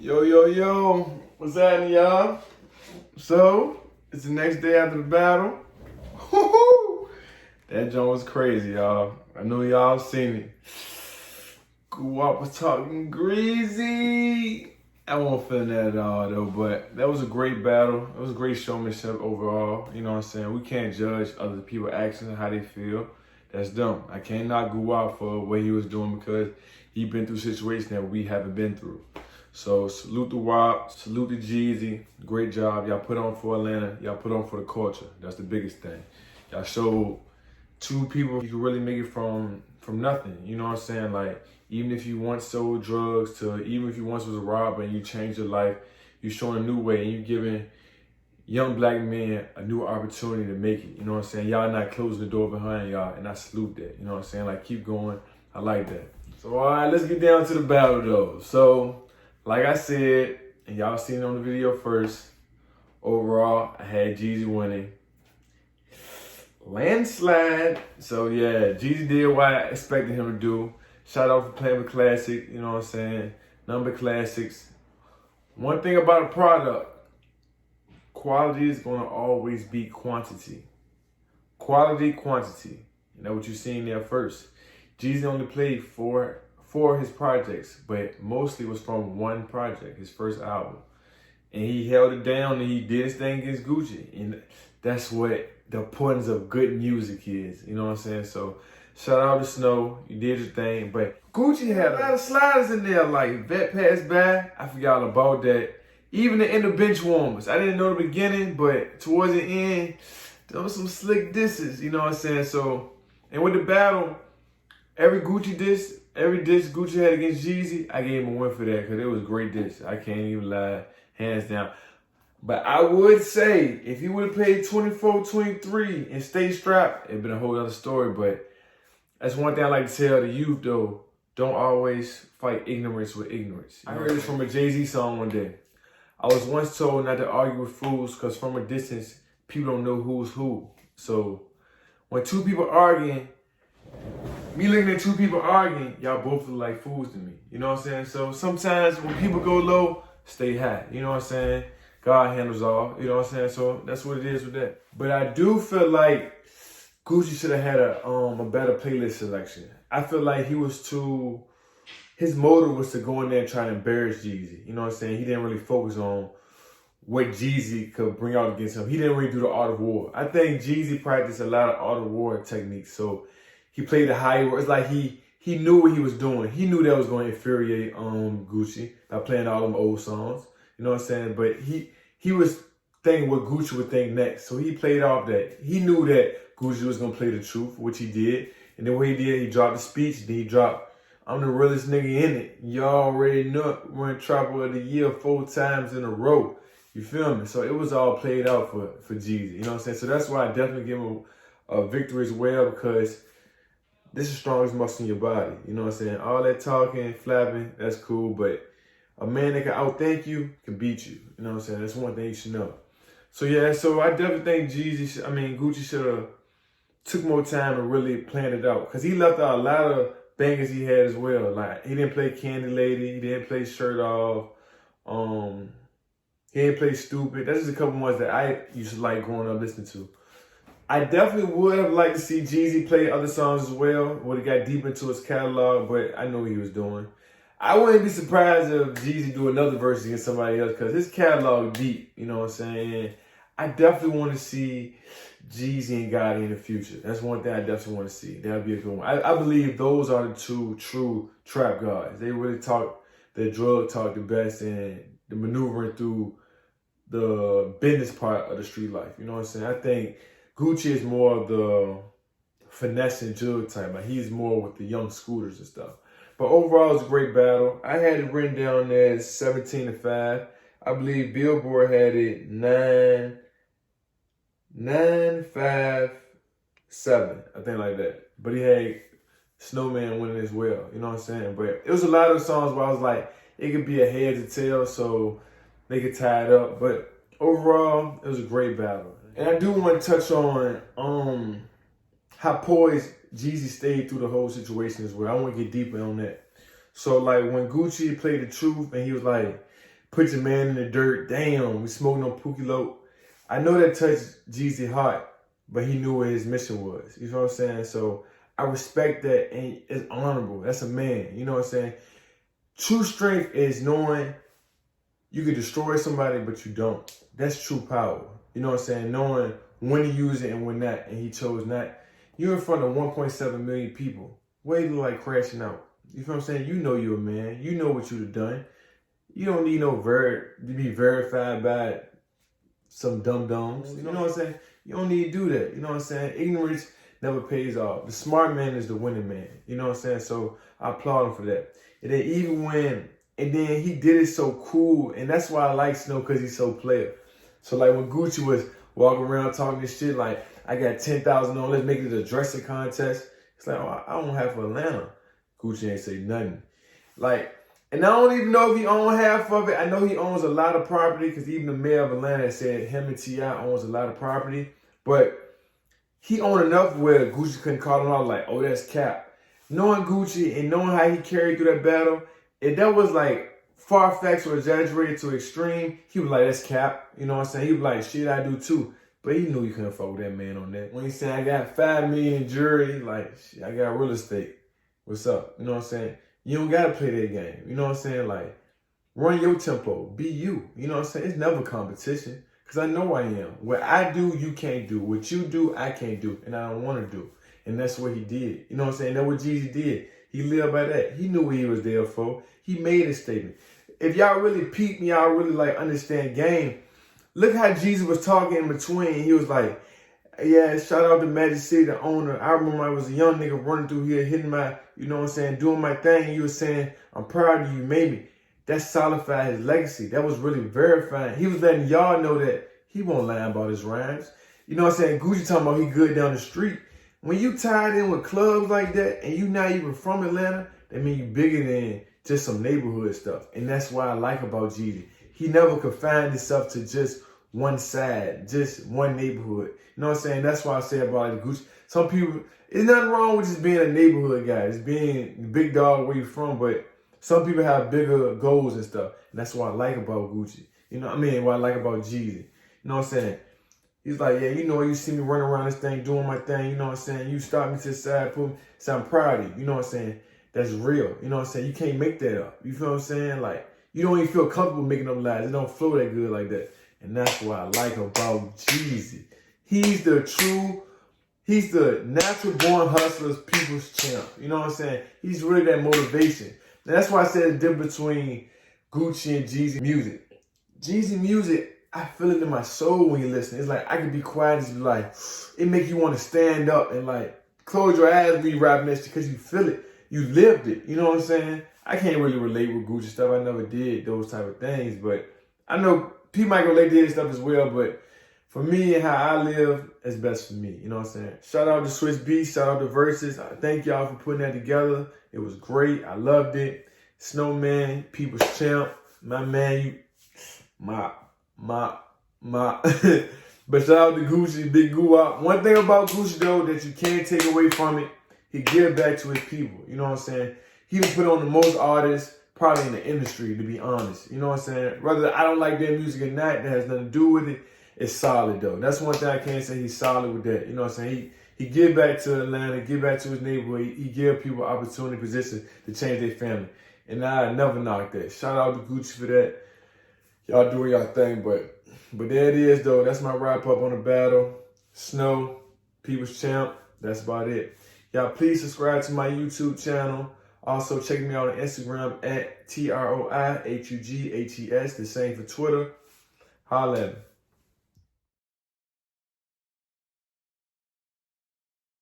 Yo, yo, yo, what's happening, y'all? So, it's the next day after the battle. Woo-hoo! That joint was crazy, y'all. I know y'all seen it. Guap was talking greasy. I won't feel that at all, though, but that was a great battle. It was a great showmanship overall. You know what I'm saying? We can't judge other people's actions and how they feel. That's dumb. I can't knock Guap for what he was doing because he been through situations that we haven't been through. So salute to WAP, salute to Jeezy. Great job. Y'all put on for Atlanta. Y'all put on for the culture. That's the biggest thing. Y'all showed two people you can really make it from nothing. You know what I'm saying? Like, even if you once sold drugs to even if you once was a robber and you changed your life, you showing a new way and you giving young black men a new opportunity to make it. You know what I'm saying? Y'all not closing the door behind y'all, and I salute that. You know what I'm saying? Like, keep going. I like that. So, all right, let's get down to the battle, though. So, like I said, and y'all seen it on the video first, overall, I had Jeezy winning. Landslide. So, yeah, Jeezy did what I expected him to do. Shout out for playing with classic, you know what I'm saying? Number classics. One thing about a product, quality is going to always beat quantity. Quality, quantity. And that's what you're seeing there first. Jeezy only played four of his projects, but mostly was from one project, his first album. And he held it down and he did his thing against Gucci. And that's what the importance of good music is. You know what I'm saying? So shout out to Snow. You did your thing. But Gucci had a lot of sliders in there, like Vet Pass By. I forgot all about that. Even the end of bench warmers. I didn't know the beginning, but towards the end, there was some slick disses. You know what I'm saying? So, and with the battle, every diss Gucci had against Jeezy, I gave him a win for that because it was a great diss. I can't even lie, hands down. But I would say, if he would have played 24-23 and stayed strapped, it'd been a whole other story. But that's one thing I like to tell the youth, though. Don't always fight ignorance with ignorance. I heard this from a Jay-Z song one day. I was once told not to argue with fools because from a distance, people don't know who's who. So when two people arguing, me looking at two people arguing, y'all both look like fools to me. You know what I'm saying? So sometimes when people go low, stay high. You know what I'm saying? God handles all. You know what I'm saying? So that's what it is with that. But I do feel like Gucci should have had a better playlist selection. I feel like he was too... His motive was to go in there and try to embarrass Jeezy. You know what I'm saying? He didn't really focus on what Jeezy could bring out against him. He didn't really do the art of war. I think Jeezy practiced a lot of art of war techniques. So he played the high war. It's like he knew what he was doing. He knew that was going to infuriate Gucci by playing all them old songs. You know what I'm saying? But he was thinking what Gucci would think next. So he played off that. He knew that Gucci was going to play the truth, which he did. And then what he did, he dropped the speech. Then he dropped, I'm the realest nigga in it. Y'all already know we're in Trapper of the Year 4 times in a row. You feel me? So it was all played out for Jeezy. You know what I'm saying? So that's why I definitely give him a victory as well, because this is the strongest muscle in your body. You know what I'm saying? All that talking, flapping, that's cool, but a man that can outthink you can beat you. You know what I'm saying? That's one thing you should know. So yeah, so I definitely think Gucci should have took more time and really planned it out, because he left out a lot of bangers he had as well. Like, he didn't play Candy Lady, he didn't play Shirt Off, he didn't play Stupid. That's just a couple ones that I used to like growing up listening to. I definitely would have liked to see Jeezy play other songs as well, would have got deep into his catalog, but I know what he was doing. I wouldn't be surprised if Jeezy do another verse against somebody else, because his catalog deep, you know what I'm saying? I definitely want to see Jeezy and Gotti in the future. That's one thing I definitely want to see. That'd be a good one. I believe those are the two true trap guys. They really talk their drug talk the best, and the maneuvering through the business part of the street life. You know what I'm saying? I think Gucci is more of the finesse and jug type. Like, he's more with the young scooters and stuff. But overall, it's a great battle. I had it written down there as 17-5. I believe Billboard had it 9-5-7, I think, like that. But he had Snowman winning as well. You know what I'm saying? But it was a lot of songs where I was like, it could be a heads or tails, so they could tie it up. But overall, it was a great battle. And I do want to touch on how poised Jeezy stayed through the whole situation as well. I want to get deeper on that. So, like, when Gucci played the truth and he was like, Put your man in the dirt. Damn, we smoking on Pookie Lope. I know that touched Jeezy's heart, but he knew what his mission was. You know what I'm saying? So I respect that, and it's honorable. That's a man. You know what I'm saying? True strength is knowing you can destroy somebody, but you don't. That's true power. You know what I'm saying? Knowing when to use it and when not, and he chose not. You're in front of 1.7 million people. What do you look like crashing out? You know what I'm saying? You know you're a man. You know what you've have done. You don't need to be verified by some dum-dums. You know what I'm saying? You don't need to do that. You know what I'm saying? Ignorance never pays off. The smart man is the winning man. You know what I'm saying? So I applaud him for that. And then even when, and then he did it so cool. And that's why I like Snow, because he's so player. So like when Gucci was walking around talking this shit like, I got 10,000 on, let's make it a dressing contest. It's like, oh, I don't have for Atlanta. Gucci ain't say nothing. Like, and I don't even know if he owns half of it. I know he owns a lot of property because even the mayor of Atlanta said him and T.I. owns a lot of property. But he owned enough where Gucci couldn't call him out like, oh, that's cap. Knowing Gucci and knowing how he carried through that battle, if that was like far-fetched or exaggerated to extreme, he was like, that's cap. You know what I'm saying? He was like, shit, I do too. But he knew he couldn't fuck with that man on that. When he said, I got 5 million in jury, like, shit, I got real estate. What's up? You know what I'm saying? You don't got to play that game. You know what I'm saying? Like, run your tempo. Be you. You know what I'm saying? It's never competition because I know I am. What I do, you can't do. What you do, I can't do. And I don't want to do. And that's what he did. You know what I'm saying? That's what Jeezy did. He lived by that. He knew what he was there for. He made a statement. If y'all really peep me, y'all really like understand game, look how Jeezy was talking in between. He was like, yeah, shout out to Magic City, the owner. I remember I was a young nigga running through here, hitting my, you know what I'm saying, doing my thing. And you were saying, I'm proud of you, made me. That solidified his legacy. That was really verifying. He was letting y'all know that he won't lie about his rhymes. You know what I'm saying? Gucci talking about he good down the street. When you tied in with clubs like that and you not even from Atlanta, that means you bigger than just some neighborhood stuff. And that's what I like about Jeezy. He never confined himself to just one side, just one neighborhood. You know what I'm saying? That's why I say about the Gucci. Some people, there's nothing wrong with just being a neighborhood guy. It's being the big dog where you're from, but some people have bigger goals and stuff. And that's what I like about Gucci. You know what I mean? What I like about Jeezy. You know what I'm saying? He's like, yeah, you know, you see me running around this thing, doing my thing, you know what I'm saying? You stop me to the side, put me, say I'm proud of you, you know what I'm saying? That's real, you know what I'm saying? You can't make that up, you feel what I'm saying? Like, you don't even feel comfortable making up lies. It don't flow that good like that. And that's what I like about Jeezy. He's the natural born hustler's people's champ, you know what I'm saying? He's really that motivation. And that's why I said the difference between Gucci and Jeezy music. Jeezy music, I feel it in my soul when you listen. It's like I can be quiet and just be like, it makes you want to stand up and like close your eyes when you rapping this because you feel it. You lived it. You know what I'm saying? I can't really relate with Gucci stuff. I never did those type of things. But I know people might relate to his stuff as well. But for me and how I live, it's best for me. You know what I'm saying? Shout out to Swiss Beats. Shout out to Verzuz. I thank y'all for putting that together. It was great. I loved it. Snowman, People's Champ. My man, but shout out to Gucci, Big Goo-Wop. One thing about Gucci though that you can't take away from it, he give back to his people. You know what I'm saying? He done put on the most artists probably in the industry, to be honest. You know what I'm saying? Whether I don't like their music or not, that has nothing to do with it. It's solid though. That's one thing I can't say. He's solid with that. You know what I'm saying? He give back to Atlanta, give back to his neighborhood. He give people opportunity, position to change their family. And I never knock that. Shout out to Gucci for that. Y'all doing y'all thing, but there it is though. That's my wrap up on the battle. Snow, People's Champ. That's about it. Y'all please subscribe to my YouTube channel. Also check me out on Instagram at TroiHughes. The same for Twitter. Holla at me.